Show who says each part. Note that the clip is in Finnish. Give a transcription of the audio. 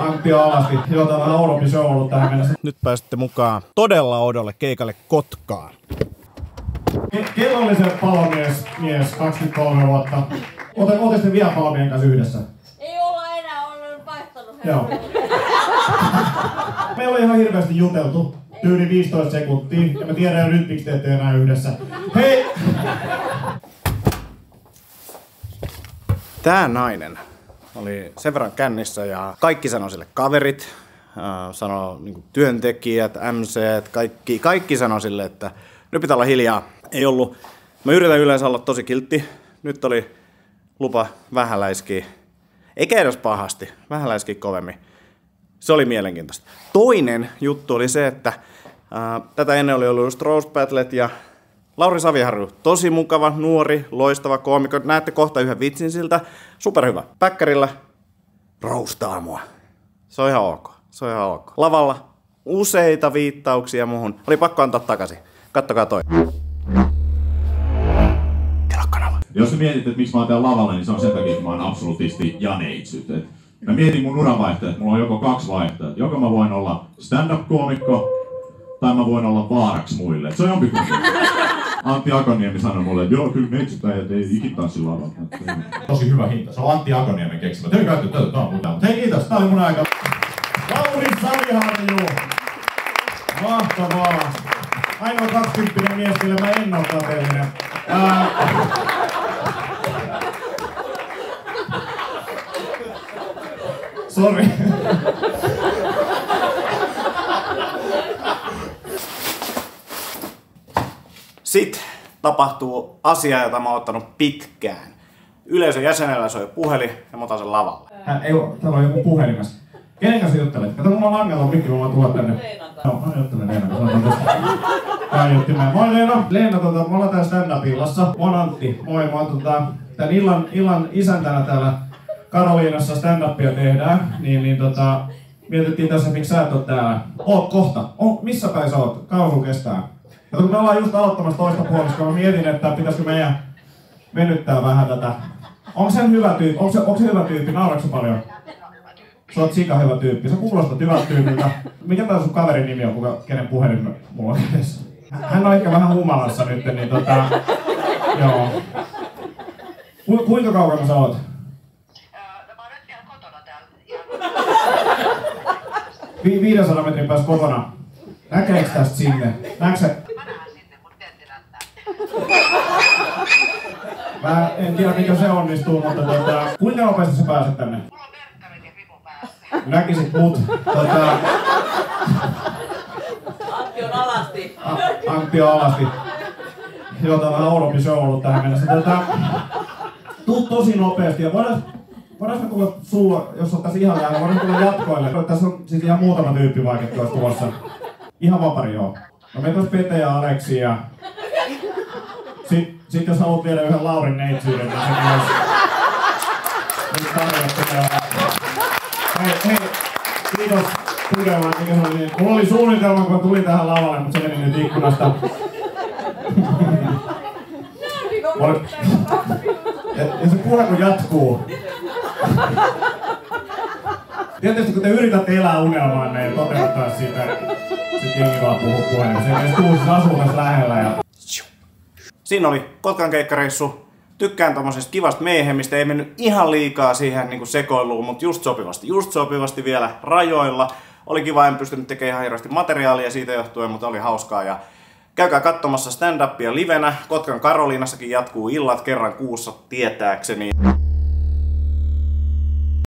Speaker 1: Antti Alasti. Jotain vähän oudompi show ollut tähän mennessä.
Speaker 2: Nyt pääsitte mukaan todella oudolle keikalle Kotkaan.
Speaker 1: Kello oli se palomies 23 vuotta. Ootte sitten vielä palomien kanssa yhdessä?
Speaker 3: Ei olla enää, olen vaihtanut
Speaker 1: Joo. Me ollaan ihan hirveästi juteltu. Tyyli 15 sekuntia. Ja mä tiedän jo nyt, miksi te ette enää yhdessä. Hei!
Speaker 2: Tää nainen oli sen verran kännissä ja kaikki sanoi sille kaverit, sanoi niin työntekijät, MC:t, kaikki sanoi sille, että nyt pitää olla hiljaa. Ei ollut. Mä yritän yleensä olla tosi kiltti. Nyt oli lupa vähän läiskiä. Eikä edes pahasti, vähän läiskiä kovemmin. Se oli mielenkiintoista. Toinen juttu oli se, että tätä ennen oli ollut just Roast Battlet ja Lauri Saviharju, tosi mukava, nuori, loistava koomikko. Näette kohta yhden vitsin siltä. Superhyvä. Päkkärillä roustaa mua. Se on ihan ok. Se on ihan ok. Lavalla useita viittauksia muuhun. Oli pakko antaa takaisin. Kattokaa toi. Tilakanava.
Speaker 4: Jos sä mietit, että miksi mä oon täällä lavalla, niin se on sen takia, että mä oon absolutisti ja neitsyt. Mä mietin mun uravaihtoehtoja, mulla on joko kaksi vaihtoehtoa. Joko mä voin olla stand-up-koomikko, tai mä voin olla vaaraksi muille. Se on jompikumpi. Antti Akoniemi sanoi mulle, että joo, kyllä neitsyttäjät ei ikin tanssi lavalla.
Speaker 1: Tosi hyvä hinta. Se on Antti Akoniemen keksimä. Hei kaikki, tää on muuta. Hei kiitos, tää oli mun aika. Lauri Saviharju. Mahtavaa. Ainoa 20 mies, millä mä en oo kateellinen. Sori.
Speaker 2: Sitten tapahtuu asia, jota mä oon ottanut pitkään. Yleisön jäsenellä soi puhelin ja mä otan sen lavalle.
Speaker 1: Ei oo, täällä on joku puhelimessa. Kenen kanssa juttelet? Kato, mulla on langaton mikki, mä voin tulla tänne.
Speaker 3: Leenan
Speaker 1: Joo, mä juttelen Leenan kanssa. Moi Leena. Leena, me ollaan täällä stand-up-illassa. Mä oon Antti. Moi, mä oon tän illan isäntänä täällä Karoliinassa stand-upia tehdään. Mietittiin tässä, miksi sä et oo täällä. Oot kohta. Missä päin sä oot? Kauan sun kestää? Ja kun me ollaan just aloittamassa toista puoliskoa, mä mietin, että pitäisikö meidän venyttää vähän tätä. Onko se hyvä tyyppi? Onko se hyvä tyyppi? Nauratko sä paljon? Sä oot sika hyvä tyyppi. Sä kuulostat hyvältä tyypiltä. Mikä tää sun kaverin nimi on, kenen puhelin mulla on edessä? Hän on ehkä vähän humalassa nyt, niin joo. Kuinka kaukana sä oot?
Speaker 5: No mä oon nyt vielä kotona täällä.
Speaker 1: 500 metrin päässä kotona. Näkeekö tästä sinne? Näetkö sä?
Speaker 5: Mä näen sinne, mut tentti näyttää.
Speaker 1: Mä en tiedä mikä se onnistuu, mutta kuinka nopeasti sä pääset tänne?
Speaker 5: Mulla on verkkarit ja ripu päässä.
Speaker 1: Näkisit mut.
Speaker 3: Antti on alasti.
Speaker 1: Antti Alasti. Jotain vähän oudompi show ollut tähän mennessä. Tuu tosi nopeasti ja voidaan tulla sulla, jos ottaisi ihan lähellä, voidaan tulla jatkoille. Tässä on siis ihan muutama tyyppi vaikka olisi tulossa. Ihan vapari joo. No meitä olisi Pete ja Aleksi ja... Sitten jos haluat vielä yhden Laurin neitsyyden, niin sekin olisi... Nyt tarjottu tehdä. Hei, kiitos todella. Mulla oli suunnitelma, kun mä tulin tähän lavalle, mutta se meni nyt ikkunasta. Ja se puhe kun jatkuu. Tietysti kun te yritätte elää unelmaanne ja toteuttaa sitä, sit jengi vaan puhuu puhelimessa. Se tuu siis asuu tässä lähellä ja...
Speaker 2: Siinä oli Kotkan keikkareissu. Tykkään tommosesta kivasta meihemmistä, ei mennyt ihan liikaa siihen niin kuin sekoiluun, mutta just sopivasti vielä rajoilla. Oli kiva, en pystynyt tekemään ihan hirveästi materiaalia siitä johtuen, mutta oli hauskaa. Ja käykää katsomassa stand-upia livenä. Kotkan Karoliinassakin jatkuu illat kerran kuussa tietääkseni.